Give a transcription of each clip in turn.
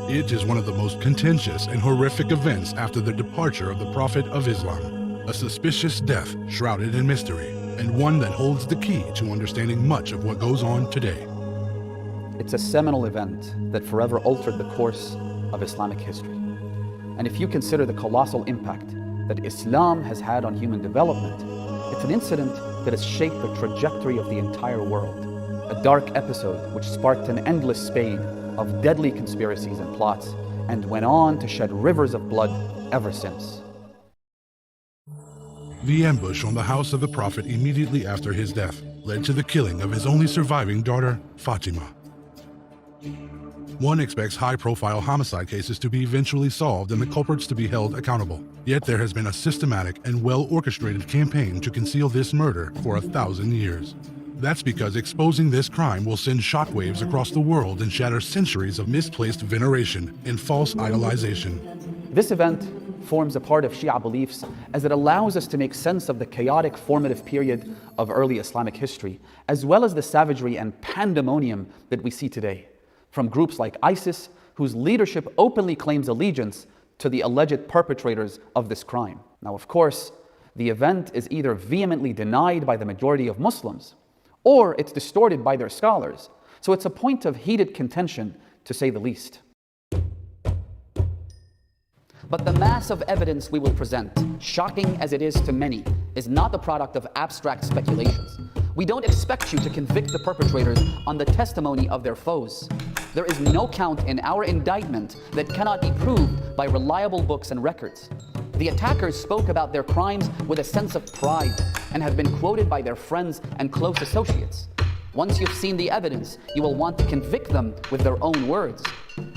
It is one of the most contentious and horrific events after the departure of the Prophet of Islam, a suspicious death shrouded in mystery, and one that holds the key to understanding much of what goes on today. It's a seminal event that forever altered the course of Islamic history. And if you consider the colossal impact that Islam has had on human development, it's an incident that has shaped the trajectory of the entire world. A dark episode which sparked an endless spate of deadly conspiracies and plots, and went on to shed rivers of blood ever since. The ambush on the house of the Prophet immediately after his death led to the killing of his only surviving daughter, Fatima. One expects high-profile homicide cases to be eventually solved and the culprits to be held accountable. Yet there has been a systematic and well-orchestrated campaign to conceal this murder for 1,000 years. That's because exposing this crime will send shockwaves across the world and shatter centuries of misplaced veneration and false idolization. This event forms a part of Shia beliefs as it allows us to make sense of the chaotic formative period of early Islamic history, as well as the savagery and pandemonium that we see today, from groups like ISIS, whose leadership openly claims allegiance to the alleged perpetrators of this crime. Now, of course, the event is either vehemently denied by the majority of Muslims, or it's distorted by their scholars. So it's a point of heated contention, to say the least. But the mass of evidence we will present, shocking as it is to many, is not the product of abstract speculations. We don't expect you to convict the perpetrators on the testimony of their foes. There is no count in our indictment that cannot be proved by reliable books and records. The attackers spoke about their crimes with a sense of pride and have been quoted by their friends and close associates. Once you've seen the evidence, you will want to convict them with their own words.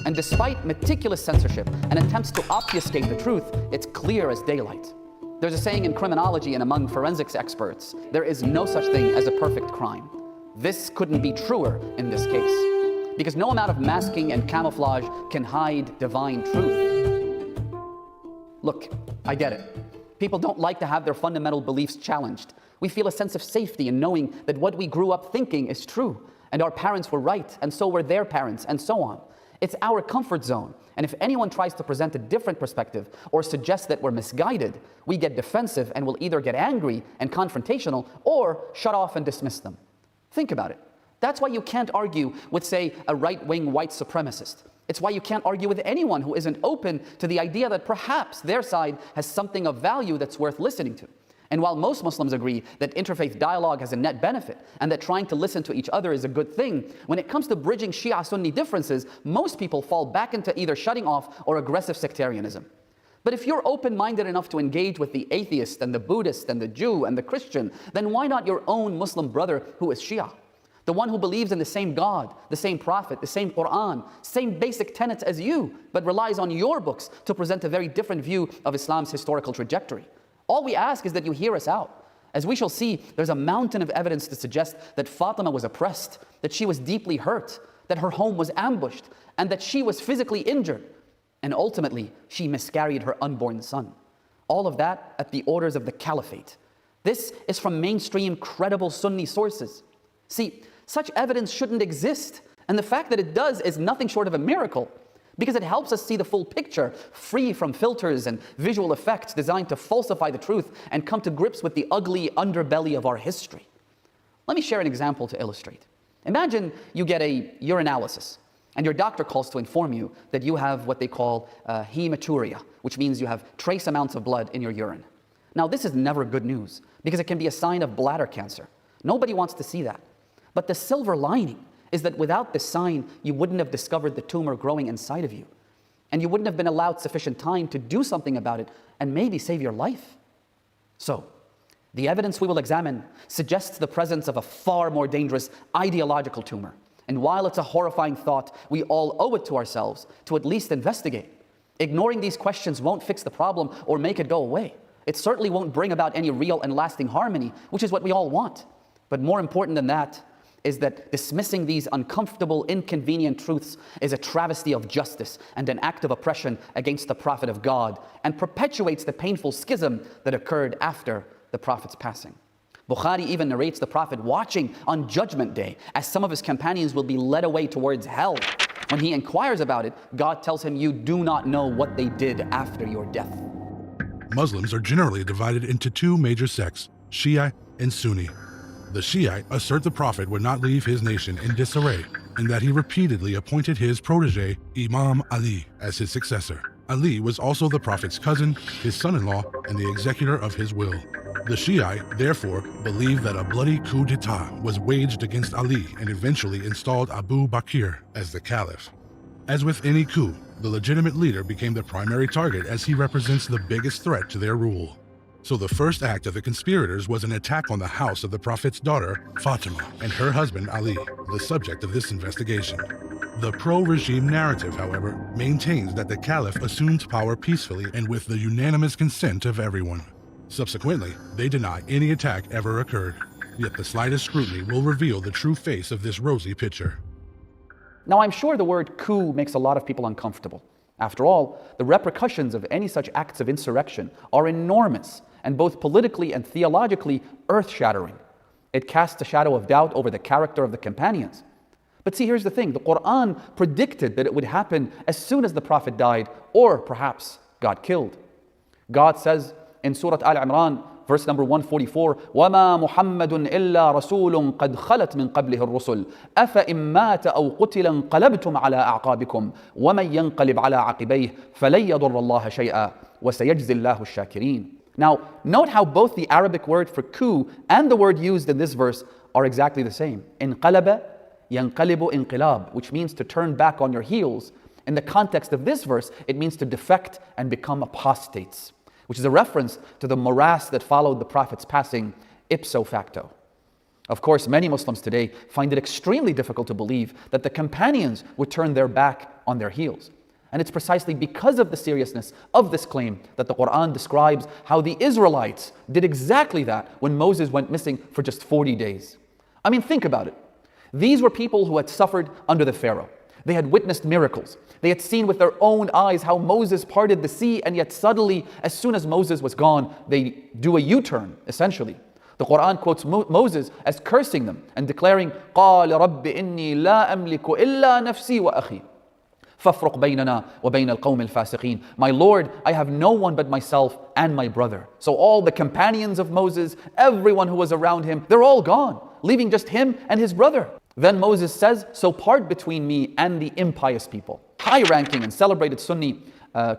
And despite meticulous censorship and attempts to obfuscate the truth, it's clear as daylight. There's a saying in criminology and among forensics experts, there is no such thing as a perfect crime. This couldn't be truer in this case, because no amount of masking and camouflage can hide divine truth. Look, I get it. People don't like to have their fundamental beliefs challenged. We feel a sense of safety in knowing that what we grew up thinking is true, and our parents were right, and so were their parents, and so on. It's our comfort zone, and if anyone tries to present a different perspective or suggest that we're misguided, we get defensive and will either get angry and confrontational or shut off and dismiss them. Think about it. That's why you can't argue with, say, a right-wing white supremacist. It's why you can't argue with anyone who isn't open to the idea that perhaps their side has something of value that's worth listening to. And while most Muslims agree that interfaith dialogue has a net benefit and that trying to listen to each other is a good thing, when it comes to bridging Shia-Sunni differences, most people fall back into either shutting off or aggressive sectarianism. But if you're open-minded enough to engage with the atheist and the Buddhist and the Jew and the Christian, then why not your own Muslim brother who is Shia? The one who believes in the same God, the same prophet, the same Quran, same basic tenets as you, but relies on your books to present a very different view of Islam's historical trajectory. All we ask is that you hear us out. As we shall see, there's a mountain of evidence to suggest that Fatima was oppressed, that she was deeply hurt, that her home was ambushed, and that she was physically injured. And ultimately, she miscarried her unborn son. All of that at the orders of the Caliphate. This is from mainstream, credible Sunni sources. See, such evidence shouldn't exist, and the fact that it does is nothing short of a miracle, because it helps us see the full picture, free from filters and visual effects designed to falsify the truth and come to grips with the ugly underbelly of our history. Let me share an example to illustrate. Imagine you get a urinalysis, and your doctor calls to inform you that you have what they call hematuria, which means you have trace amounts of blood in your urine. Now, this is never good news, because it can be a sign of bladder cancer. Nobody wants to see that. But the silver lining is that without this sign, you wouldn't have discovered the tumor growing inside of you. And you wouldn't have been allowed sufficient time to do something about it and maybe save your life. So, the evidence we will examine suggests the presence of a far more dangerous ideological tumor. And while it's a horrifying thought, we all owe it to ourselves to at least investigate. Ignoring these questions won't fix the problem or make it go away. It certainly won't bring about any real and lasting harmony, which is what we all want. But more important than that, is that dismissing these uncomfortable, inconvenient truths is a travesty of justice and an act of oppression against the Prophet of God, and perpetuates the painful schism that occurred after the Prophet's passing. Bukhari even narrates the Prophet watching on Judgment Day as some of his companions will be led away towards hell. When he inquires about it, God tells him, "You do not know what they did after your death." Muslims are generally divided into two major sects, Shia and Sunni. The Shiite assert the Prophet would not leave his nation in disarray, and that he repeatedly appointed his protege, Imam Ali, as his successor. Ali was also the Prophet's cousin, his son-in-law, and the executor of his will. The Shiite, therefore, believed that a bloody coup d'etat was waged against Ali and eventually installed Abu Bakr as the caliph. As with any coup, the legitimate leader became the primary target as he represents the biggest threat to their rule. So the first act of the conspirators was an attack on the house of the Prophet's daughter, Fatima, and her husband Ali, the subject of this investigation. The pro-regime narrative, however, maintains that the caliph assumed power peacefully and with the unanimous consent of everyone. Subsequently, they deny any attack ever occurred, yet the slightest scrutiny will reveal the true face of this rosy picture. Now, I'm sure the word coup makes a lot of people uncomfortable. After all, the repercussions of any such acts of insurrection are enormous and both politically and theologically earth-shattering. It casts a shadow of doubt over the character of the companions. But see, here's the thing. The Quran predicted that it would happen as soon as the Prophet died or perhaps got killed. God says in Surah Al-Imran, verse number 144, وَمَا مُحَمَّدٌ إِلَّا رَسُولٌ قَدْ خَلَتْ مِنْ قَبْلِهِ الرُّسُلُ أَفَإِن مَّاتَ أَوْ قُتِلَ انقَلَبْتُمْ عَلَى أَعْقَابِكُمْ وَمَن يَنقَلِبْ عَلَى عَقِبَيْهِ فَلَن يَضُرَّ اللَّهَ شَيْئًا وَسَيَجْزِي اللَّهُ الشَّاكِرِينَ. Now, note how both the Arabic word for coup and the word used in this verse are exactly the same. انقلب ينقلب انقلاب, which means to turn back on your heels. In the context of this verse, it means to defect and become apostates, which is a reference to the morass that followed the Prophet's passing ipso facto. Of course, many Muslims today find it extremely difficult to believe that the companions would turn their back on their heels. And it's precisely because of the seriousness of this claim that the Quran describes how the Israelites did exactly that when Moses went missing for just 40 days. I mean, think about it. These were people who had suffered under the Pharaoh. They had witnessed miracles. They had seen with their own eyes how Moses parted the sea, and yet suddenly, as soon as Moses was gone, they do a U-turn, essentially. The Quran quotes Moses as cursing them and declaring, قَالَ رَبِّ إِنِّي لَا أَمْلِكُ إِلَّا نَفْسِي وَأَخِي فَافْرُقْ بَيْنَنَا وَبَيْنَ الْقَوْمِ الْفَاسِقِينَ. My Lord, I have no one but myself and my brother. So all the companions of Moses, everyone who was around him, they're all gone, leaving just him and his brother. Then Moses says, so part between me and the impious people. High-ranking and celebrated Sunni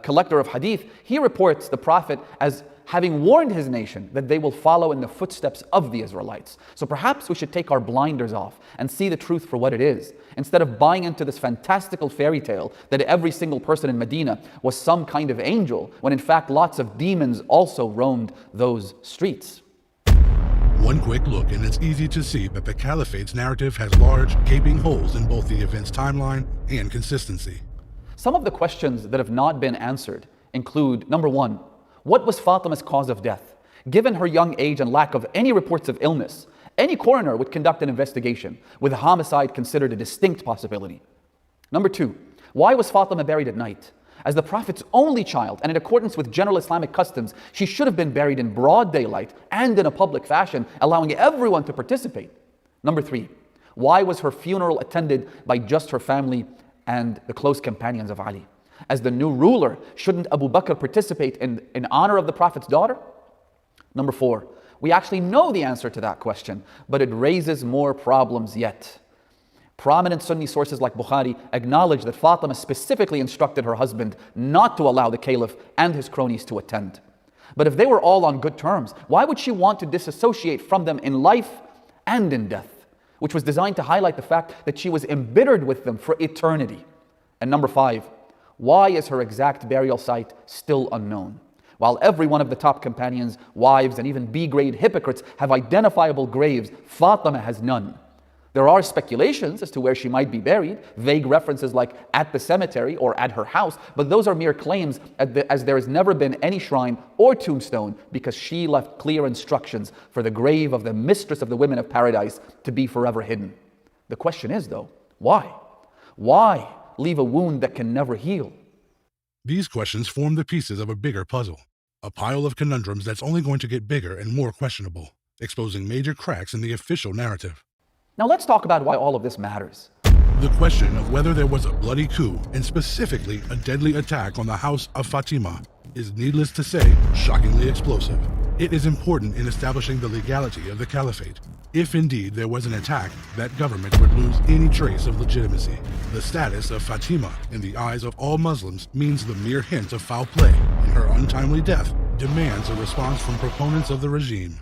collector of hadith, he reports the Prophet as having warned his nation that they will follow in the footsteps of the Israelites. So perhaps we should take our blinders off and see the truth for what it is, instead of buying into this fantastical fairy tale that every single person in Medina was some kind of angel, when in fact lots of demons also roamed those streets. One quick look and it's easy to see that the Caliphate's narrative has large, gaping holes in both the event's timeline and consistency. Some of the questions that have not been answered include, number one, what was Fatima's cause of death? Given her young age and lack of any reports of illness, any coroner would conduct an investigation, with homicide considered a distinct possibility. Number two, why was Fatima buried at night? As the Prophet's only child, and in accordance with general Islamic customs, she should have been buried in broad daylight and in a public fashion, allowing everyone to participate. Number three, why was her funeral attended by just her family and the close companions of Ali? As the new ruler, shouldn't Abu Bakr participate in honor of the Prophet's daughter? Number four, we actually know the answer to that question, but it raises more problems yet. Prominent Sunni sources like Bukhari acknowledge that Fatima specifically instructed her husband not to allow the caliph and his cronies to attend. But if they were all on good terms, why would she want to disassociate from them in life and in death? Which was designed to highlight the fact that she was embittered with them for eternity. And number five, why is her exact burial site still unknown? While every one of the top companions, wives, and even B-grade hypocrites have identifiable graves, Fatima has none. There are speculations as to where she might be buried, vague references like at the cemetery or at her house, but those are mere claims as there has never been any shrine or tombstone, because she left clear instructions for the grave of the mistress of the women of paradise to be forever hidden. The question is though, why? Why leave a wound that can never heal? These questions form the pieces of a bigger puzzle, a pile of conundrums that's only going to get bigger and more questionable. exposing major cracks in the official narrative. Now let's talk about why all of this matters. The question of whether there was a bloody coup, and specifically a deadly attack on the house of Fatima, is needless to say, shockingly explosive. It is important in establishing the legality of the Caliphate. If indeed there was an attack, that government would lose any trace of legitimacy. The status of Fatima in the eyes of all Muslims means the mere hint of foul play in her untimely death demands a response from proponents of the regime.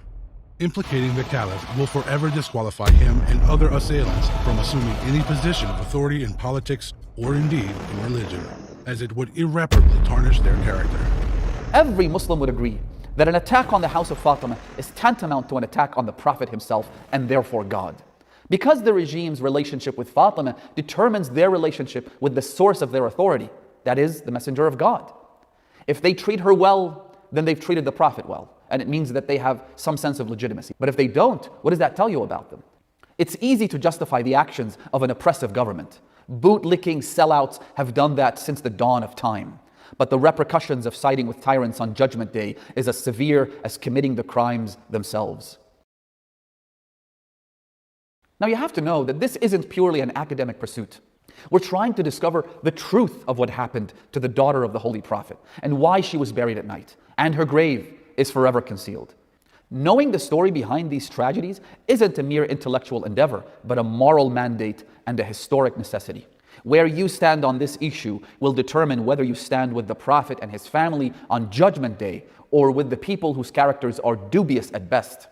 Implicating the Caliph will forever disqualify him and other assailants from assuming any position of authority in politics or indeed in religion, as it would irreparably tarnish their character. Every Muslim would agree that an attack on the house of Fatima is tantamount to an attack on the Prophet himself and therefore God. Because the regime's relationship with Fatima determines their relationship with the source of their authority, that is, the Messenger of God. If they treat her well, then they've treated the Prophet well, and it means that they have some sense of legitimacy. But if they don't, what does that tell you about them? It's easy to justify the actions of an oppressive government. Bootlicking sellouts have done that since the dawn of time. But the repercussions of siding with tyrants on Judgment Day is as severe as committing the crimes themselves. Now you have to know that this isn't purely an academic pursuit. We're trying to discover the truth of what happened to the daughter of the Holy Prophet and why she was buried at night, and her grave is forever concealed. Knowing the story behind these tragedies isn't a mere intellectual endeavor, but a moral mandate and a historic necessity. Where you stand on this issue will determine whether you stand with the Prophet and his family on Judgment Day or with the people whose characters are dubious at best.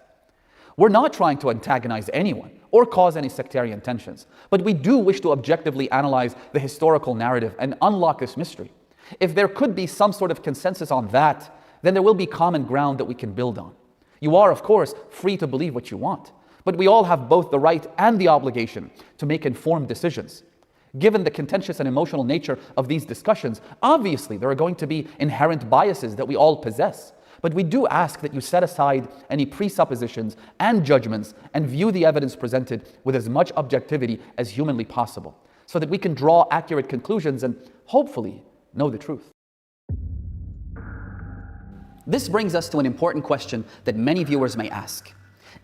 We're not trying to antagonize anyone or cause any sectarian tensions, but we do wish to objectively analyze the historical narrative and unlock this mystery. If there could be some sort of consensus on that, then there will be common ground that we can build on. You are, of course, free to believe what you want, but we all have both the right and the obligation to make informed decisions. Given the contentious and emotional nature of these discussions, obviously there are going to be inherent biases that we all possess. But we do ask that you set aside any presuppositions and judgments and view the evidence presented with as much objectivity as humanly possible, so that we can draw accurate conclusions and hopefully know the truth. This brings us to an important question that many viewers may ask.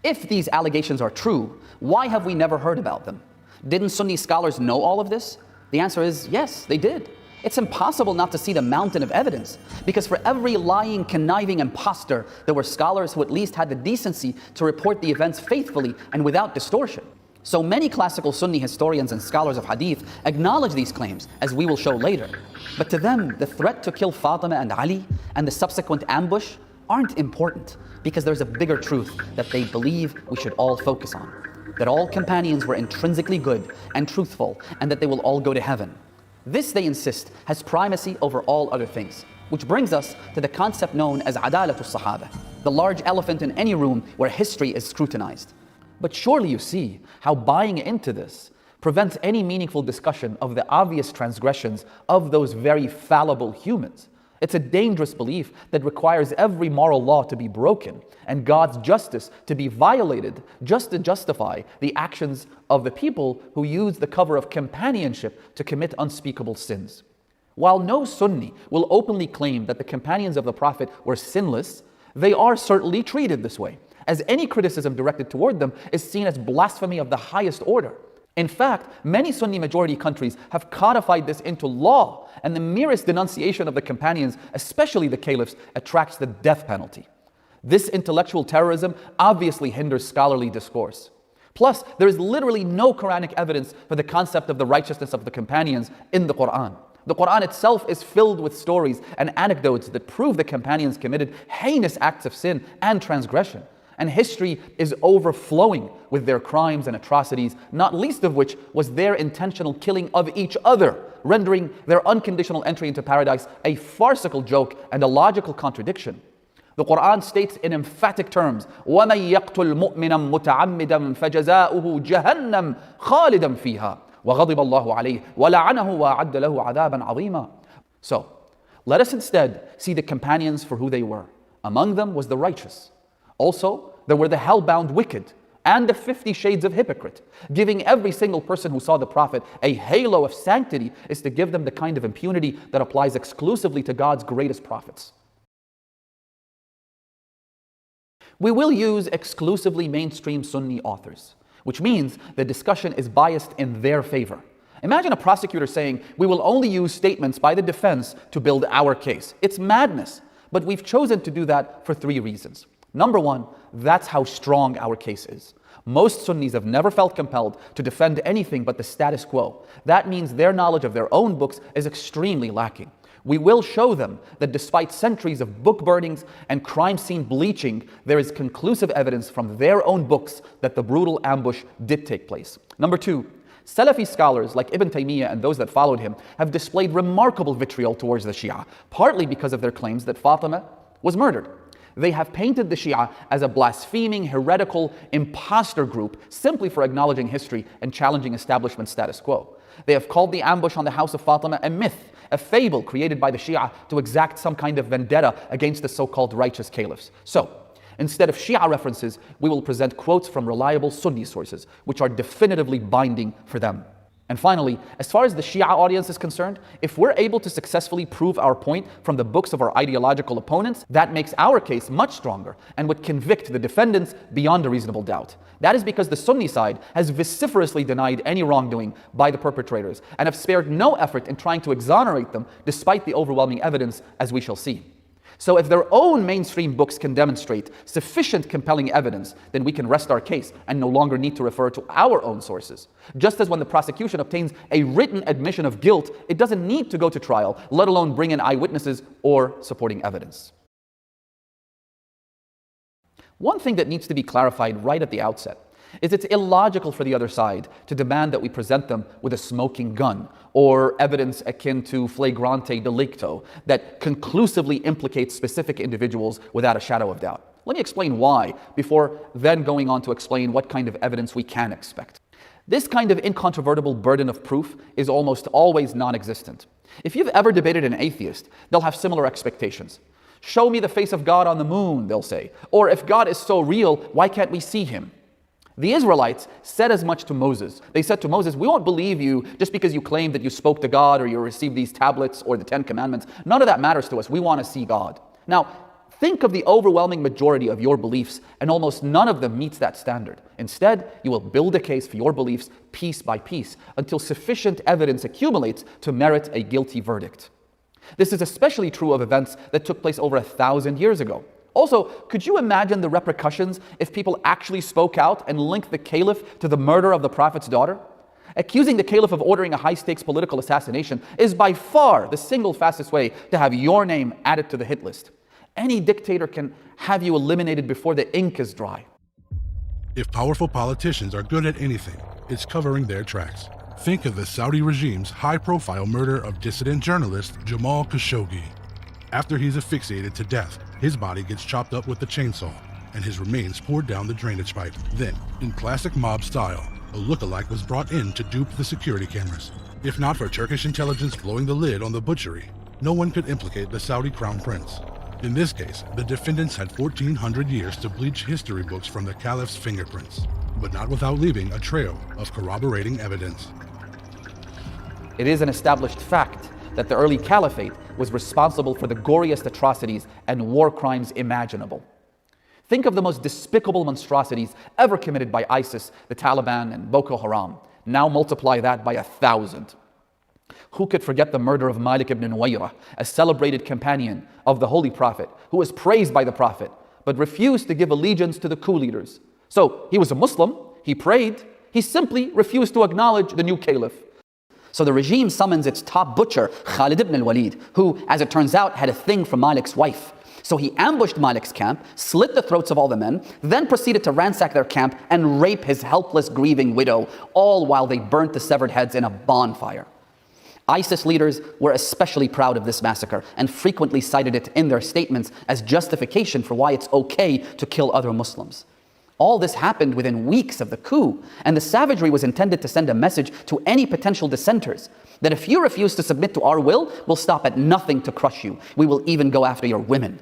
If these allegations are true, why have we never heard about them? Didn't Sunni scholars know all of this? The answer is yes, they did. It's impossible not to see the mountain of evidence, because for every lying, conniving imposter, there were scholars who at least had the decency to report the events faithfully and without distortion. So many classical Sunni historians and scholars of hadith acknowledge these claims, as we will show later. But to them, the threat to kill Fatima and Ali and the subsequent ambush aren't important, because there's a bigger truth that they believe we should all focus on. That all companions were intrinsically good and truthful, and that they will all go to heaven. This, they insist, has primacy over all other things. Which brings us to the concept known as adalatul sahaba, the large elephant in any room where history is scrutinized. But surely you see how buying into this prevents any meaningful discussion of the obvious transgressions of those very fallible humans. It's a dangerous belief that requires every moral law to be broken and God's justice to be violated just to justify the actions of the people who use the cover of companionship to commit unspeakable sins. While no Sunni will openly claim that the companions of the Prophet were sinless, they are certainly treated this way, as any criticism directed toward them is seen as blasphemy of the highest order. In fact, many Sunni majority countries have codified this into law, and the merest denunciation of the companions, especially the caliphs, attracts the death penalty. This intellectual terrorism obviously hinders scholarly discourse. Plus, there is literally no Quranic evidence for the concept of the righteousness of the companions in the Quran. The Quran itself is filled with stories and anecdotes that prove the companions committed heinous acts of sin and transgression. And history is overflowing with their crimes and atrocities, not least of which was their intentional killing of each other, rendering their unconditional entry into paradise a farcical joke and a logical contradiction. The Quran states in emphatic terms, وَمَن يَقْتُلْ مُؤْمِنًا مُتَعَمِّدًا فَجَزَاؤُهُ جَهَنَّمْ خَالِدًا فِيهَا وَغَضِبَ اللَّهُ عَلَيْهِ وَلَعَنَهُ وَأَعَدَّ لَهُ عَذَابًا عَظِيمًا. So, let us instead see the companions for who they were. Among them was the righteous. Also, there were the hell-bound wicked and the 50 shades of hypocrite. Giving every single person who saw the Prophet a halo of sanctity is to give them the kind of impunity that applies exclusively to God's greatest prophets. We will use exclusively mainstream Sunni authors, which means the discussion is biased in their favor. Imagine a prosecutor saying, we will only use statements by the defense to build our case. It's madness, but we've chosen to do that for 3 reasons. Number 1, that's how strong our case is. Most Sunnis have never felt compelled to defend anything but the status quo. That means their knowledge of their own books is extremely lacking. We will show them that despite centuries of book burnings and crime scene bleaching, there is conclusive evidence from their own books that the brutal ambush did take place. Number 2, Salafi scholars like Ibn Taymiyyah and those that followed him have displayed remarkable vitriol towards the Shia, partly because of their claims that Fatima was murdered. They have painted the Shia as a blaspheming, heretical, imposter group simply for acknowledging history and challenging establishment status quo. They have called the ambush on the house of Fatima a myth, a fable created by the Shia to exact some kind of vendetta against the so-called righteous caliphs. So, instead of Shia references, we will present quotes from reliable Sunni sources, which are definitively binding for them. And finally, as far as the Shia audience is concerned, if we're able to successfully prove our point from the books of our ideological opponents, that makes our case much stronger and would convict the defendants beyond a reasonable doubt. That is because the Sunni side has vociferously denied any wrongdoing by the perpetrators and have spared no effort in trying to exonerate them despite the overwhelming evidence, as we shall see. So if their own mainstream books can demonstrate sufficient compelling evidence, then we can rest our case and no longer need to refer to our own sources. Just as when the prosecution obtains a written admission of guilt, it doesn't need to go to trial, let alone bring in eyewitnesses or supporting evidence. One thing that needs to be clarified right at the outset is it's illogical for the other side to demand that we present them with a smoking gun or evidence akin to flagrante delicto that conclusively implicates specific individuals without a shadow of doubt. Let me explain why before then going on to explain what kind of evidence we can expect. This kind of incontrovertible burden of proof is almost always non-existent. If you've ever debated an atheist, they'll have similar expectations. Show me the face of God on the moon, they'll say. Or if God is so real, why can't we see him? The Israelites said as much to Moses. They said to Moses, we won't believe you just because you claim that you spoke to God or you received these tablets or the 10 Commandments. None of that matters to us. We want to see God. Now, think of the overwhelming majority of your beliefs, and almost none of them meets that standard. Instead, you will build a case for your beliefs piece by piece until sufficient evidence accumulates to merit a guilty verdict. This is especially true of events that took place over 1,000 years ago. Also, could you imagine the repercussions if people actually spoke out and linked the caliph to the murder of the prophet's daughter? Accusing the caliph of ordering a high-stakes political assassination is by far the single fastest way to have your name added to the hit list. Any dictator can have you eliminated before the ink is dry. If powerful politicians are good at anything, it's covering their tracks. Think of the Saudi regime's high-profile murder of dissident journalist Jamal Khashoggi. After he's asphyxiated to death, his body gets chopped up with a chainsaw, and his remains poured down the drainage pipe. Then, in classic mob style, a lookalike was brought in to dupe the security cameras. If not for Turkish intelligence blowing the lid on the butchery, no one could implicate the Saudi crown prince. In this case, the defendants had 1,400 years to bleach history books from the caliph's fingerprints, but not without leaving a trail of corroborating evidence. It is an established fact that the early caliphate was responsible for the goriest atrocities and war crimes imaginable. Think of the most despicable monstrosities ever committed by ISIS, the Taliban, and Boko Haram. Now multiply that by 1,000. Who could forget the murder of Malik ibn Nuwayra, a celebrated companion of the Holy Prophet, who was praised by the Prophet, but refused to give allegiance to the coup leaders? So he was a Muslim, he prayed, he simply refused to acknowledge the new caliph. So the regime summons its top butcher, Khalid ibn al-Walid, who, as it turns out, had a thing for Malik's wife. So he ambushed Malik's camp, slit the throats of all the men, then proceeded to ransack their camp and rape his helpless, grieving widow, all while they burnt the severed heads in a bonfire. ISIS leaders were especially proud of this massacre and frequently cited it in their statements as justification for why it's okay to kill other Muslims. All this happened within weeks of the coup, and the savagery was intended to send a message to any potential dissenters that if you refuse to submit to our will, we'll stop at nothing to crush you. We will even go after your women.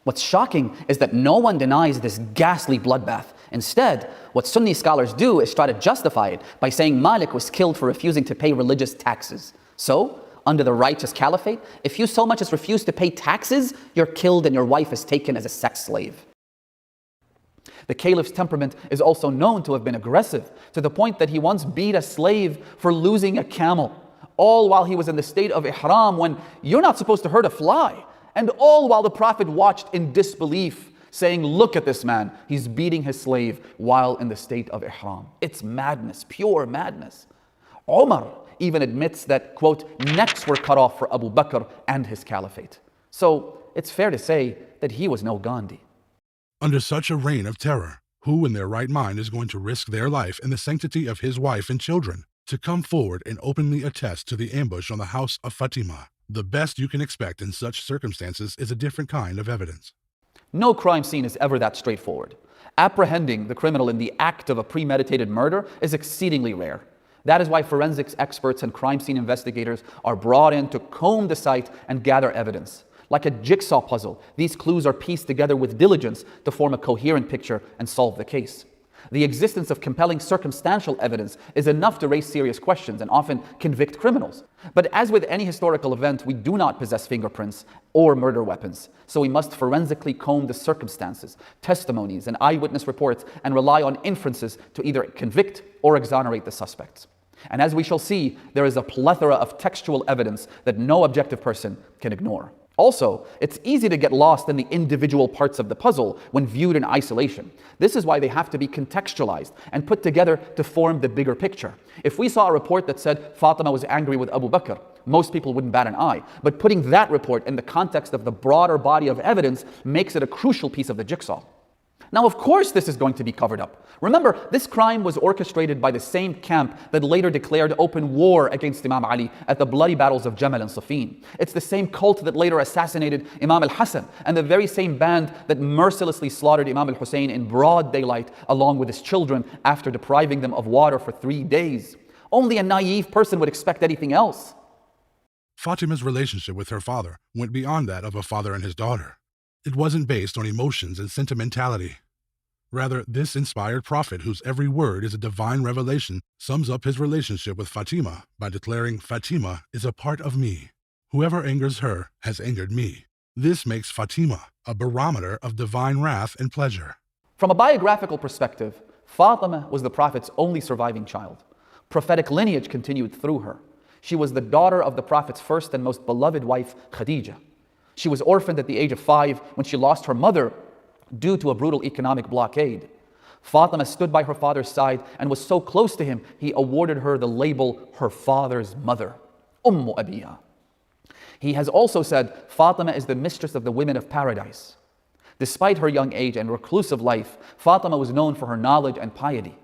What's shocking is that no one denies this ghastly bloodbath. Instead, what Sunni scholars do is try to justify it by saying Malik was killed for refusing to pay religious taxes. So, under the righteous caliphate, if you so much as refuse to pay taxes, you're killed and your wife is taken as a sex slave. The caliph's temperament is also known to have been aggressive, to the point that he once beat a slave for losing a camel, all while he was in the state of ihram when you're not supposed to hurt a fly, and all while the Prophet watched in disbelief, saying, "Look at this man, he's beating his slave while in the state of ihram." It's madness, pure madness. Umar even admits that, quote, necks were cut off for Abu Bakr and his caliphate. So it's fair to say that he was no Gandhi. Under such a reign of terror, who in their right mind is going to risk their life and the sanctity of his wife and children to come forward and openly attest to the ambush on the house of Fatima? The best you can expect in such circumstances is a different kind of evidence. No crime scene is ever that straightforward. Apprehending the criminal in the act of a premeditated murder is exceedingly rare. That is why forensics experts and crime scene investigators are brought in to comb the site and gather evidence. Like a jigsaw puzzle, these clues are pieced together with diligence to form a coherent picture and solve the case. The existence of compelling circumstantial evidence is enough to raise serious questions and often convict criminals. But as with any historical event, we do not possess fingerprints or murder weapons. So we must forensically comb the circumstances, testimonies, and eyewitness reports and rely on inferences to either convict or exonerate the suspects. And as we shall see, there is a plethora of textual evidence that no objective person can ignore. Also, it's easy to get lost in the individual parts of the puzzle when viewed in isolation. This is why they have to be contextualized and put together to form the bigger picture. If we saw a report that said Fatima was angry with Abu Bakr, most people wouldn't bat an eye. But putting that report in the context of the broader body of evidence makes it a crucial piece of the jigsaw. Now, of course, this is going to be covered up. Remember, this crime was orchestrated by the same camp that later declared open war against Imam Ali at the bloody battles of Jamal and Siffin. It's the same cult that later assassinated Imam al-Hassan, and the very same band that mercilessly slaughtered Imam al-Hussein in broad daylight along with his children after depriving them of water for 3 days. Only a naive person would expect anything else. Fatima's relationship with her father went beyond that of a father and his daughter. It wasn't based on emotions and sentimentality. Rather, this inspired prophet, whose every word is a divine revelation, sums up his relationship with Fatima by declaring, "Fatima is a part of me. Whoever angers her has angered me." This makes Fatima a barometer of divine wrath and pleasure. From a biographical perspective, Fatima was the Prophet's only surviving child. Prophetic lineage continued through her. She was the daughter of the Prophet's first and most beloved wife, Khadija. She was orphaned at the age of 5 when she lost her mother due to a brutal economic blockade. Fatima stood by her father's side and was so close to him, he awarded her the label her father's mother, Ummu Abiya. He has also said Fatima is the mistress of the women of paradise. Despite her young age and reclusive life, Fatima was known for her knowledge and piety.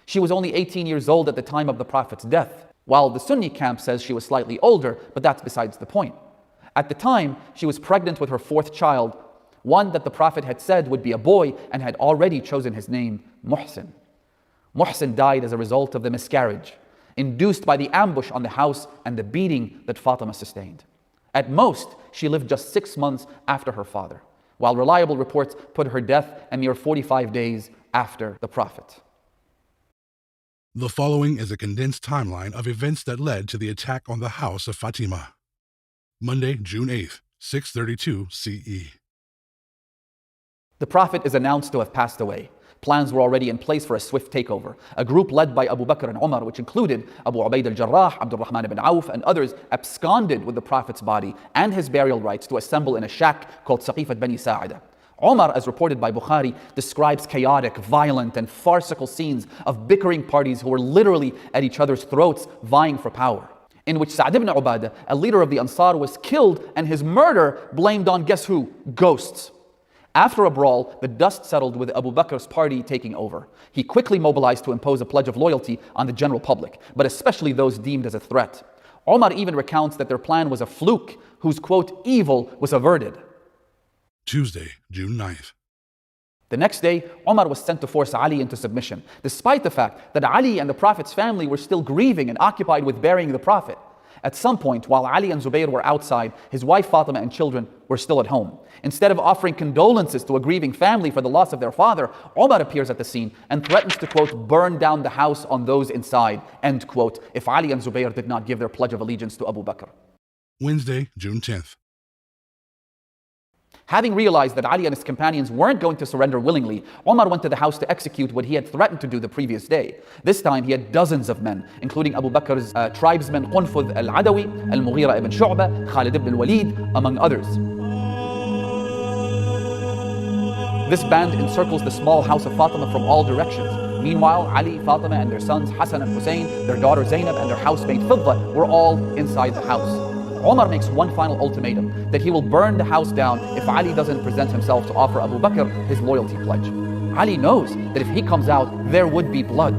She was only 18 years old at the time of the Prophet's death, while the Sunni camp says she was slightly older, but that's besides the point. At the time, she was pregnant with her 4th child, one that the Prophet had said would be a boy and had already chosen his name, Muhsin. Muhsin died as a result of the miscarriage, induced by the ambush on the house and the beating that Fatima sustained. At most, she lived just 6 months after her father, while reliable reports put her death a mere 45 days after the Prophet. The following is a condensed timeline of events that led to the attack on the house of Fatima. Monday, June 8th, 632 CE. The Prophet is announced to have passed away. Plans were already in place for a swift takeover. A group led by Abu Bakr and Umar, which included Abu Ubaid al-Jarrah, Abdurrahman ibn Auf, and others, absconded with the Prophet's body and his burial rites to assemble in a shack called Saqifat Bani Sa'ida. Umar, as reported by Bukhari, describes chaotic, violent, and farcical scenes of bickering parties who were literally at each other's throats vying for power, in which Sa'd ibn Ubadah, a leader of the Ansar, was killed and his murder blamed on, guess who? Ghosts. After a brawl, the dust settled with Abu Bakr's party taking over. He quickly mobilized to impose a pledge of loyalty on the general public, but especially those deemed as a threat. Umar even recounts that their plan was a fluke whose, quote, evil was averted. Tuesday, June 9th. The next day, Umar was sent to force Ali into submission, despite the fact that Ali and the Prophet's family were still grieving and occupied with burying the Prophet. At some point, while Ali and Zubayr were outside, his wife Fatima and children were still at home. Instead of offering condolences to a grieving family for the loss of their father, Umar appears at the scene and threatens to, quote, burn down the house on those inside, end quote, if Ali and Zubayr did not give their pledge of allegiance to Abu Bakr. Wednesday, June 10th. Having realized that Ali and his companions weren't going to surrender willingly, Umar went to the house to execute what he had threatened to do the previous day. This time he had dozens of men, including Abu Bakr's tribesmen Qunfudh al-Adawi, al-Mughira ibn Shu'bah, Khalid ibn al-Walid, among others. This band encircles the small house of Fatima from all directions. Meanwhile, Ali, Fatima and their sons Hassan and Hussein, their daughter Zainab and their housemate Fidda were all inside the house. Umar makes one final ultimatum, that he will burn the house down if Ali doesn't present himself to offer Abu Bakr his loyalty pledge. Ali knows that if he comes out, there would be blood.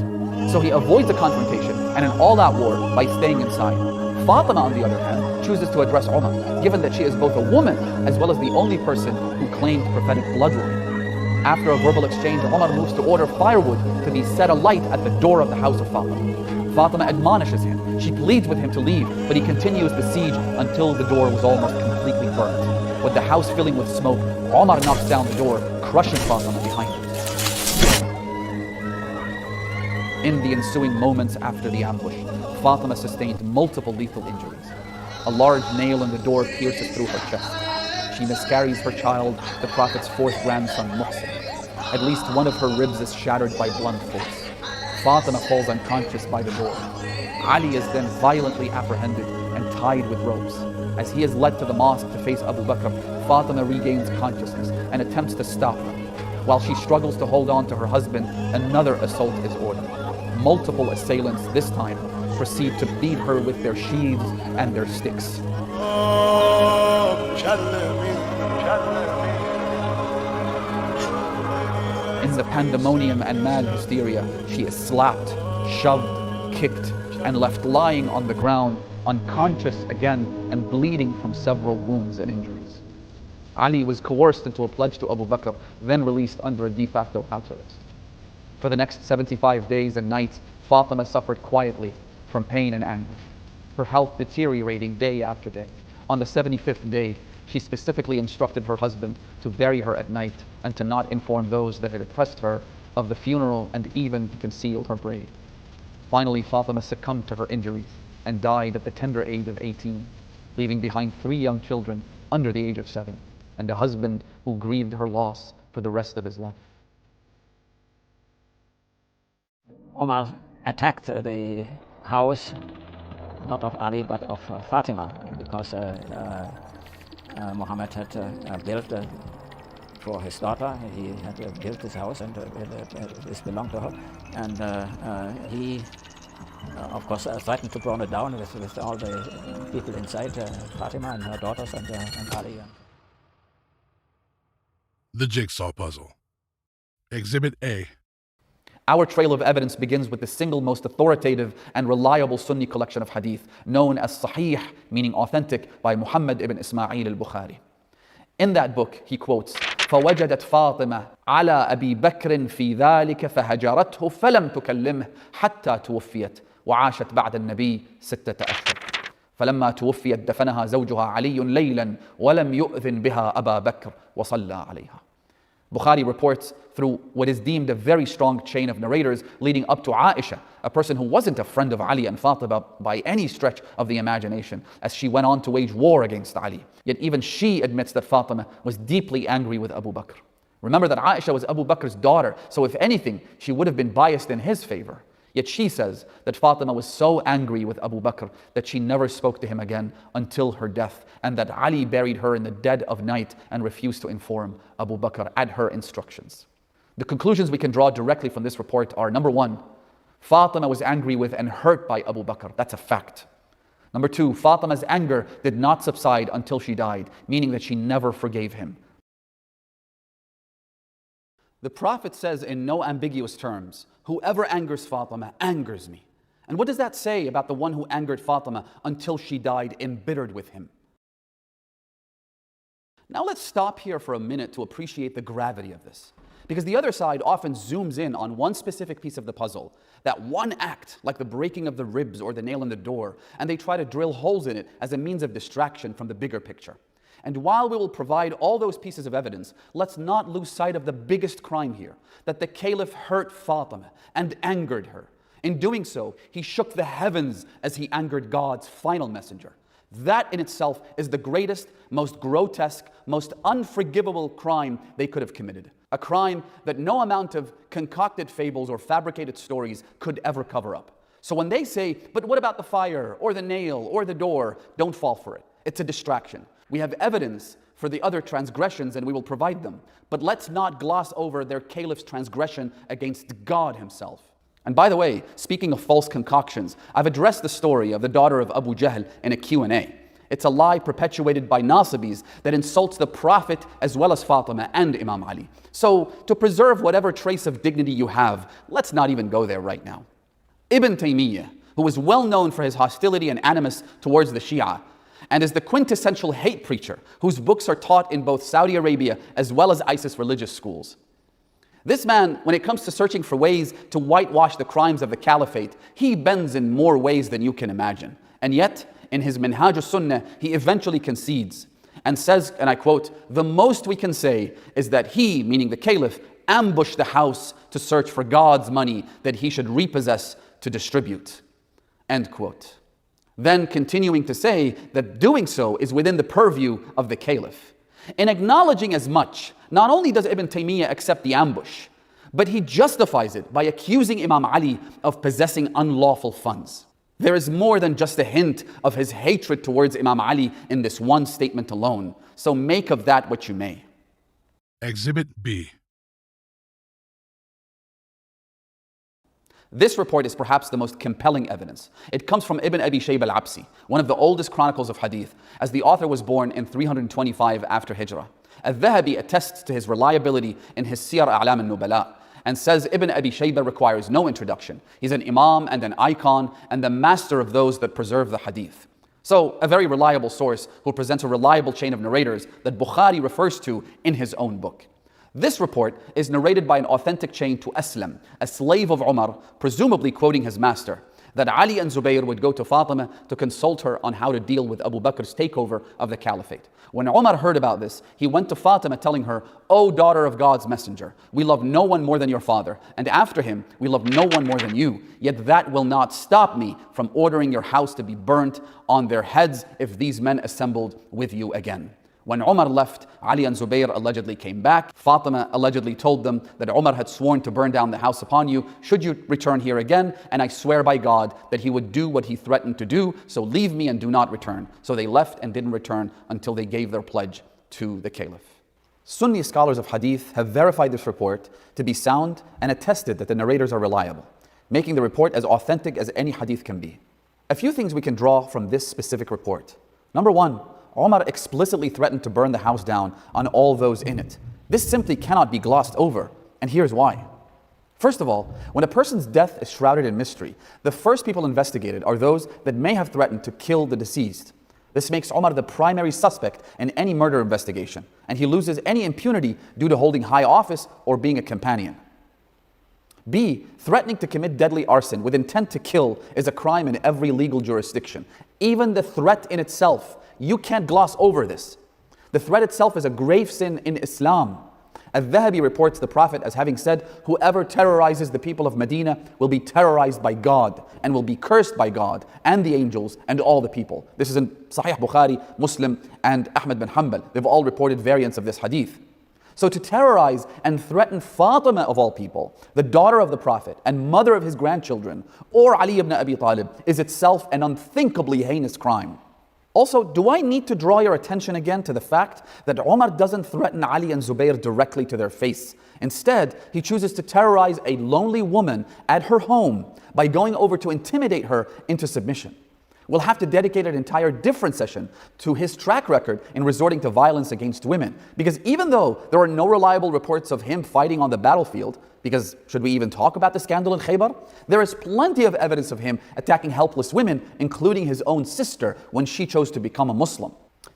So he avoids a confrontation and an all-out war by staying inside. Fatima, on the other hand, chooses to address Umar, given that she is both a woman as well as the only person who claimed prophetic bloodline. After a verbal exchange, Umar moves to order firewood to be set alight at the door of the house of Fatima. Fatima admonishes him. She pleads with him to leave, but he continues the siege until the door was almost completely burned. With the house filling with smoke, Umar knocks down the door, crushing Fatima behind it. In the ensuing moments after the ambush, Fatima sustained multiple lethal injuries. A large nail in the door pierces through her chest. She miscarries her child, the Prophet's fourth grandson, Muhsin. At least one of her ribs is shattered by blunt force. Fatima falls unconscious by the door. Ali is then violently apprehended and tied with ropes. As he is led to the mosque to face Abu Bakr, Fatima regains consciousness and attempts to stop him. While she struggles to hold on to her husband, another assault is ordered. Multiple assailants this time proceed to beat her with their sheaths and their sticks. In the pandemonium and mad hysteria, she is slapped, shoved, kicked, and left lying on the ground, unconscious again and bleeding from several wounds and injuries. Ali was coerced into a pledge to Abu Bakr, then released under a de facto house arrest. For the next 75 days and nights, Fatima suffered quietly from pain and anguish, her health deteriorating day after day. On the 75th day, she specifically instructed her husband to bury her at night and to not inform those that had oppressed her of the funeral and even to conceal her grave. Finally, Fatima succumbed to her injuries and died at the tender age of 18, leaving behind 3 young children under the age of 7 and a husband who grieved her loss for the rest of his life. Omar attacked the house, not of Ali, but of Fatima, because Muhammad had built for his daughter. He had built this house, and this belonged to her. And he, of course, threatened to burn it down with all the people inside, Fatima and her daughters and Ali. The Jigsaw Puzzle. Exhibit A. Our trail of evidence begins with the single most authoritative and reliable Sunni collection of hadith, known as Sahih, meaning authentic, by Muhammad ibn Ismail al-Bukhari. In that book, he quotes, فوجدت فاطمة على أبي بكر في ذلك فهجرته فلم تكلمه حتى توفيت وعاشت بعد النبي 6 أشهر. فلما توفيت دفنها زوجها علي ليلا ولم يؤذن بها أبا بكر وصلى عليها. Bukhari reports through what is deemed a very strong chain of narrators leading up to Aisha, a person who wasn't a friend of Ali and Fatima by any stretch of the imagination, as she went on to wage war against Ali. Yet even she admits that Fatima was deeply angry with Abu Bakr. Remember that Aisha was Abu Bakr's daughter, so if anything, she would have been biased in his favor. Yet she says that Fatima was so angry with Abu Bakr that she never spoke to him again until her death, and that Ali buried her in the dead of night and refused to inform Abu Bakr at her instructions. The conclusions we can draw directly from this report are: number 1, Fatima was angry with and hurt by Abu Bakr. That's a fact. Number 2, Fatima's anger did not subside until she died, meaning that she never forgave him. The Prophet says in no ambiguous terms, whoever angers Fatima angers me. And what does that say about the one who angered Fatima until she died embittered with him? Now let's stop here for a minute to appreciate the gravity of this. Because the other side often zooms in on one specific piece of the puzzle, that one act, like the breaking of the ribs or the nail in the door, and they try to drill holes in it as a means of distraction from the bigger picture. And while we will provide all those pieces of evidence, let's not lose sight of the biggest crime here, that the caliph hurt Fatima and angered her. In doing so, he shook the heavens as he angered God's final messenger. That in itself is the greatest, most grotesque, most unforgivable crime they could have committed. A crime that no amount of concocted fables or fabricated stories could ever cover up. So when they say, but what about the fire or the nail or the door? Don't fall for it. It's a distraction. We have evidence for the other transgressions and we will provide them. But let's not gloss over their caliph's transgression against God himself. And by the way, speaking of false concoctions, I've addressed the story of the daughter of Abu Jahl in a Q&A. It's a lie perpetuated by Nasibis that insults the Prophet as well as Fatima and Imam Ali. So to preserve whatever trace of dignity you have, let's not even go there right now. Ibn Taymiyyah, who was well known for his hostility and animus towards the Shia, and is the quintessential hate preacher whose books are taught in both Saudi Arabia as well as ISIS religious schools. This man, when it comes to searching for ways to whitewash the crimes of the Caliphate, he bends in more ways than you can imagine. And yet, in his Minhaj al-Sunnah, he eventually concedes and says, and I quote, "The most we can say is that he," meaning the Caliph, "ambushed the house to search for God's money that he should repossess to distribute." End quote. Then continuing to say that doing so is within the purview of the Caliph. In acknowledging as much, not only does Ibn Taymiyyah accept the ambush, but he justifies it by accusing Imam Ali of possessing unlawful funds. There is more than just a hint of his hatred towards Imam Ali in this one statement alone. So make of that what you may. Exhibit B. This report is perhaps the most compelling evidence. It comes from Ibn Abi Shayba al-Absi, one of the oldest chronicles of hadith, as the author was born in 325 after Hijrah. Al-Dhahabi attests to his reliability in his Siyar A'lam al-Nubala and says Ibn Abi Shayba requires no introduction. He's an imam and an icon and the master of those that preserve the hadith. So a very reliable source who presents a reliable chain of narrators that Bukhari refers to in his own book. This report is narrated by an authentic chain to Aslam, a slave of Umar, presumably quoting his master, that Ali and Zubayr would go to Fatima to consult her on how to deal with Abu Bakr's takeover of the Caliphate. When Umar heard about this, he went to Fatima telling her, "O daughter of God's messenger, we love no one more than your father, and after him we love no one more than you, yet that will not stop me from ordering your house to be burnt on their heads if these men assembled with you again." When Umar left, Ali and Zubayr allegedly came back. Fatima allegedly told them that Umar had sworn to burn down the house upon you should you return here again, and I swear by God that he would do what he threatened to do, so leave me and do not return. So they left and didn't return until they gave their pledge to the Caliph. Sunni scholars of hadith have verified this report to be sound and attested that the narrators are reliable, making the report as authentic as any hadith can be. A few things we can draw from this specific report. Number one, Umar explicitly threatened to burn the house down on all those in it. This simply cannot be glossed over, and here's why. First of all, when a person's death is shrouded in mystery, the first people investigated are those that may have threatened to kill the deceased. This makes Umar the primary suspect in any murder investigation, and he loses any impunity due to holding high office or being a companion. B, threatening to commit deadly arson with intent to kill is a crime in every legal jurisdiction. Even the threat in itself, you can't gloss over this. The threat itself is a grave sin in Islam. Al-Dhahabi reports the Prophet as having said, "Whoever terrorizes the people of Medina will be terrorized by God and will be cursed by God and the angels and all the people." This is in Sahih Bukhari, Muslim, and Ahmad bin Hanbal. They've all reported variants of this hadith. So to terrorize and threaten Fatima of all people, the daughter of the Prophet and mother of his grandchildren, or Ali ibn Abi Talib, is itself an unthinkably heinous crime. Also, do I need to draw your attention again to the fact that Umar doesn't threaten Ali and Zubayr directly to their face? Instead, he chooses to terrorize a lonely woman at her home by going over to intimidate her into submission. We'll have to dedicate an entire different session to his track record in resorting to violence against women. Because even though there are no reliable reports of him fighting on the battlefield, because should we even talk about the scandal in Khaybar? There is plenty of evidence of him attacking helpless women, including his own sister when she chose to become a Muslim.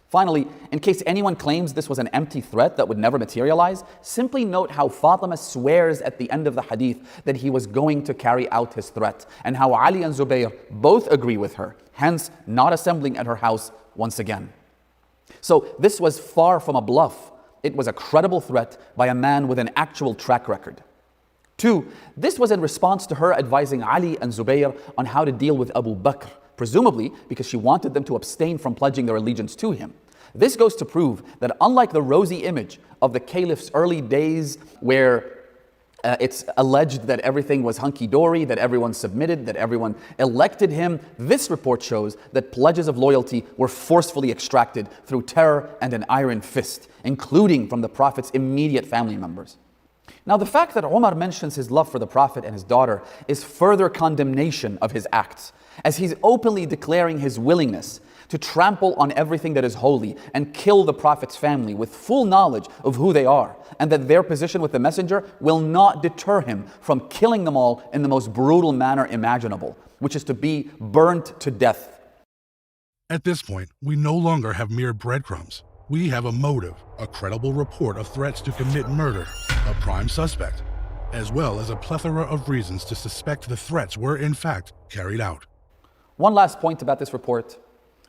Finally, in case anyone claims this was an empty threat that would never materialize, simply note how Fatima swears at the end of the hadith that he was going to carry out his threat, and how Ali and Zubayr both agree with her, hence not assembling at her house once again. So this was far from a bluff. It was a credible threat by a man with an actual track record. 2, this was in response to her advising Ali and Zubayr on how to deal with Abu Bakr, presumably because she wanted them to abstain from pledging their allegiance to him. This goes to prove that unlike the rosy image of the caliph's early days where it's alleged that everything was hunky-dory, that everyone submitted, that everyone elected him, this report shows that pledges of loyalty were forcefully extracted through terror and an iron fist, including from the Prophet's immediate family members. Now, the fact that Umar mentions his love for the Prophet and his daughter is further condemnation of his acts, as he's openly declaring his willingness to trample on everything that is holy and kill the Prophet's family with full knowledge of who they are, and that their position with the Messenger will not deter him from killing them all in the most brutal manner imaginable, which is to be burnt to death. At this point, we no longer have mere breadcrumbs. We have a motive, a credible report of threats to commit murder, a prime suspect, as well as a plethora of reasons to suspect the threats were in fact carried out. One last point about this report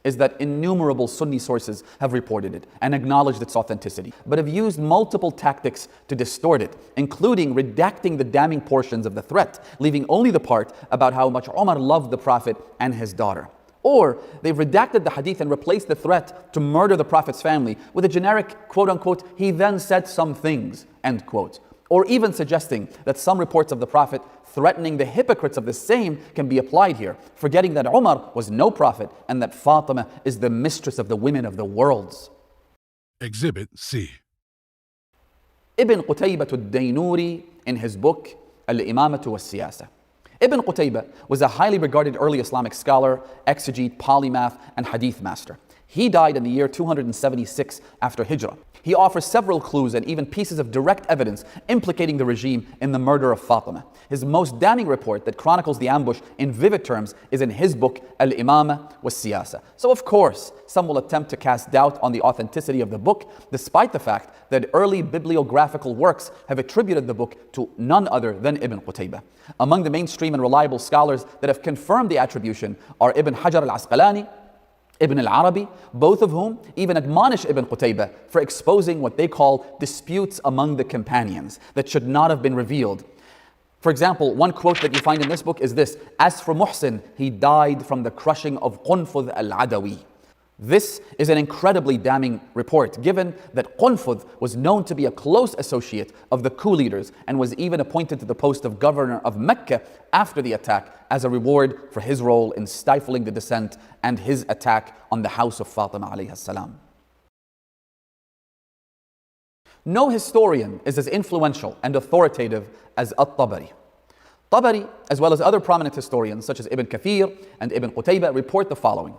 is that innumerable Sunni sources have reported it and acknowledged its authenticity, but have used multiple tactics to distort it, including redacting the damning portions of the threat, leaving only the part about how much Umar loved the Prophet and his daughter. Or they've redacted the hadith and replaced the threat to murder the Prophet's family with a generic, quote-unquote, "he then said some things," end quote. Or even suggesting that some reports of the Prophet threatening the hypocrites of the same can be applied here, forgetting that Umar was no prophet and that Fatima is the mistress of the women of the worlds. Exhibit C. Ibn Qutaybah al-Daynuri in his book Al-Imamatu was-Siyasa. Ibn Qutaybah was a highly regarded early Islamic scholar, exegete, polymath, and hadith master. He died in the year 276 after Hijrah. He offers several clues and even pieces of direct evidence implicating the regime in the murder of Fatima. His most damning report that chronicles the ambush in vivid terms is in his book Al-Imama was-Siyasa. So of course, some will attempt to cast doubt on the authenticity of the book, despite the fact that early bibliographical works have attributed the book to none other than Ibn Qutaybah. Among the mainstream and reliable scholars that have confirmed the attribution are Ibn Hajar al-Asqalani, Ibn al-Arabi, both of whom even admonish Ibn Qutaybah for exposing what they call disputes among the companions that should not have been revealed. For example, one quote that you find in this book is this: "As for Muhsin, he died from the crushing of Qunfudh al-Adawi." This is an incredibly damning report, given that Qunfudh was known to be a close associate of the coup leaders and was even appointed to the post of governor of Mecca after the attack as a reward for his role in stifling the dissent and his attack on the house of Fatima alayha salam. No historian is as influential and authoritative as At-Tabari. Tabari, as well as other prominent historians such as Ibn Kathir and Ibn Qutaybah, report the following.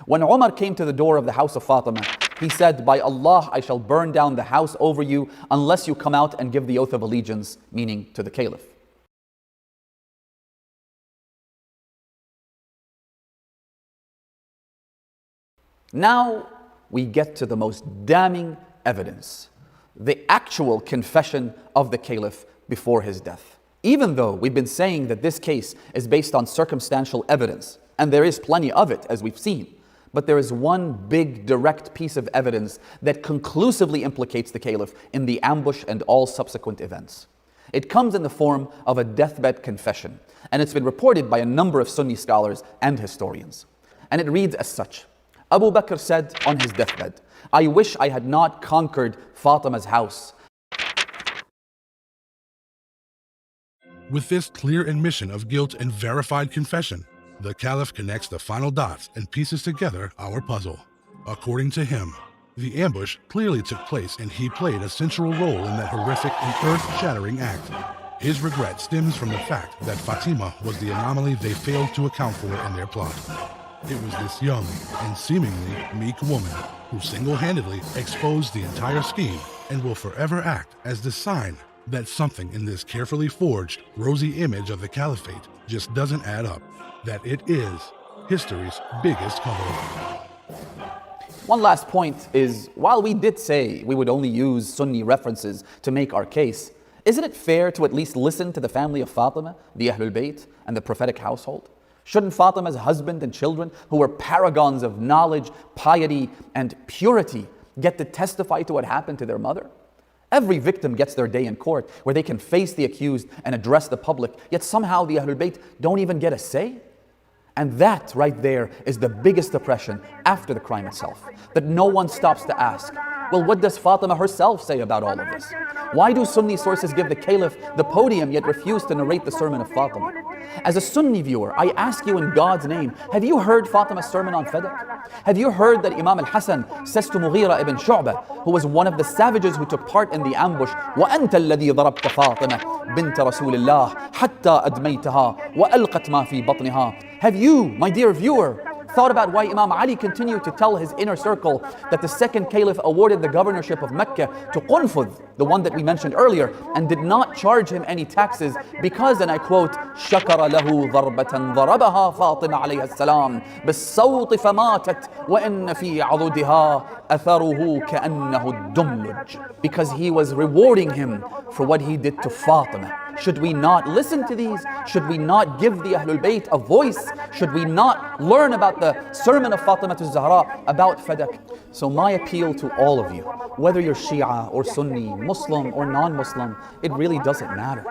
When Umar came to the door of the house of Fatima, he said, "By Allah, I shall burn down the house over you unless you come out and give the oath of allegiance," meaning to the caliph. Now we get to the most damning evidence, the actual confession of the caliph before his death. Even though we've been saying that this case is based on circumstantial evidence, and there is plenty of it, as we've seen, but there is one big direct piece of evidence that conclusively implicates the caliph in the ambush and all subsequent events. It comes in the form of a deathbed confession, and it's been reported by a number of Sunni scholars and historians. And it reads as such: Abu Bakr said on his deathbed, "I wish I had not conquered Fatima's house." With this clear admission of guilt and verified confession, the Caliph connects the final dots and pieces together our puzzle. According to him, the ambush clearly took place and he played a central role in that horrific and earth-shattering act. His regret stems from the fact that Fatima was the anomaly they failed to account for in their plot. It was this young and seemingly meek woman who single-handedly exposed the entire scheme and will forever act as the sign that something in this carefully forged, rosy image of the Caliphate just doesn't add up. That it is history's biggest cover-up. One last point is, while we did say we would only use Sunni references to make our case, isn't it fair to at least listen to the family of Fatima, the Ahlulbayt, and the prophetic household? Shouldn't Fatima's husband and children, who were paragons of knowledge, piety, and purity, get to testify to what happened to their mother? Every victim gets their day in court, where they can face the accused and address the public, yet somehow the Ahlulbayt don't even get a say? And that right there is the biggest oppression after the crime itself, that no one stops to ask, well, what does Fatima herself say about all of this? Why do Sunni sources give the caliph the podium yet refuse to narrate the sermon of Fatima? As a Sunni viewer, I ask you in God's name, have you heard Fatima's sermon on Fadak? Have you heard that Imam al-Hasan says to Mughira ibn Shu'bah, who was one of the savages who took part in the ambush, وَأَنْتَ الَّذِي ضَرَبْتَ فَاطِمَةَ بِنْتَ رَسُولِ اللَّهِ حَتَّى أَدْمَيْتَهَا وَأَلْقَتْ مَا فِي بَطْنِهَا. Have you, my dear viewer, thought about why Imam Ali continued to tell his inner circle that the second caliph awarded the governorship of Mecca to Qunfudh, the one that we mentioned earlier, and did not charge him any taxes because, and I quote, شَكَرَ لَهُ ضَرْبَةً ضَرَبَهَا فاطمة عليه السلام بالصوت فماتت وإن في عضدها أثره كأنه الدملج. Because he was rewarding him for what he did to Fatima. Should we not listen to these? Should we not give the Ahlulbayt a voice? Should we not learn about the sermon of Fatima Zahra about Fadak? So my appeal to all of you, whether you're Shia or Sunni, Muslim or non-Muslim, it really doesn't matter.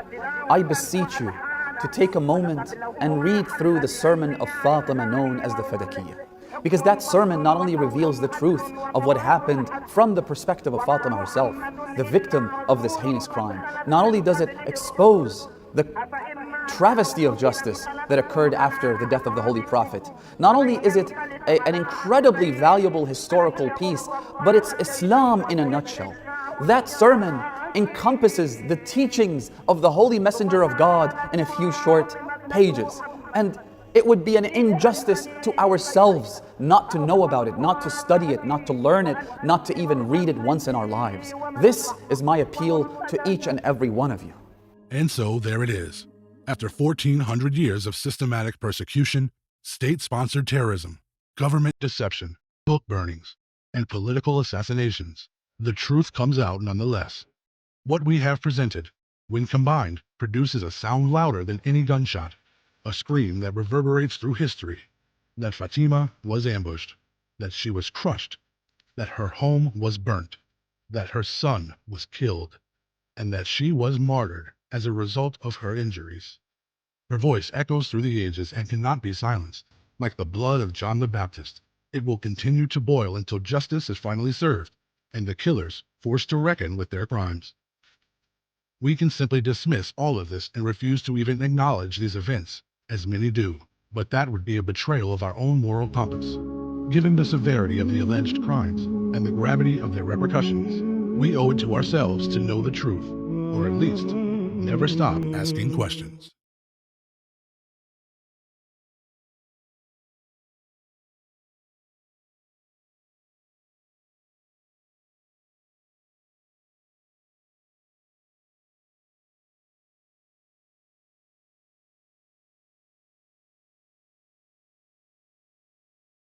I beseech you to take a moment and read through the sermon of Fatima known as the Fadakiyya. Because that sermon not only reveals the truth of what happened from the perspective of Fatima herself, the victim of this heinous crime, not only does it expose the travesty of justice that occurred after the death of the Holy Prophet, not only is it an incredibly valuable historical piece, but it's Islam in a nutshell. That sermon encompasses the teachings of the Holy Messenger of God in a few short pages. And it would be an injustice to ourselves not to know about it, not to study it, not to learn it, not to even read it once in our lives. This is my appeal to each and every one of you. And so there it is. After 1,400 years of systematic persecution, state-sponsored terrorism, government deception, book burnings, and political assassinations, the truth comes out nonetheless. What we have presented, when combined, produces a sound louder than any gunshot. A scream that reverberates through history, that Fatima was ambushed, that she was crushed, that her home was burnt, that her son was killed, and that she was martyred as a result of her injuries. Her voice echoes through the ages and cannot be silenced. Like the blood of John the Baptist, it will continue to boil until justice is finally served, and the killers forced to reckon with their crimes. We can simply dismiss all of this and refuse to even acknowledge these events, as many do, but that would be a betrayal of our own moral compass. Given the severity of the alleged crimes and the gravity of their repercussions, we owe it to ourselves to know the truth, or at least never stop asking questions.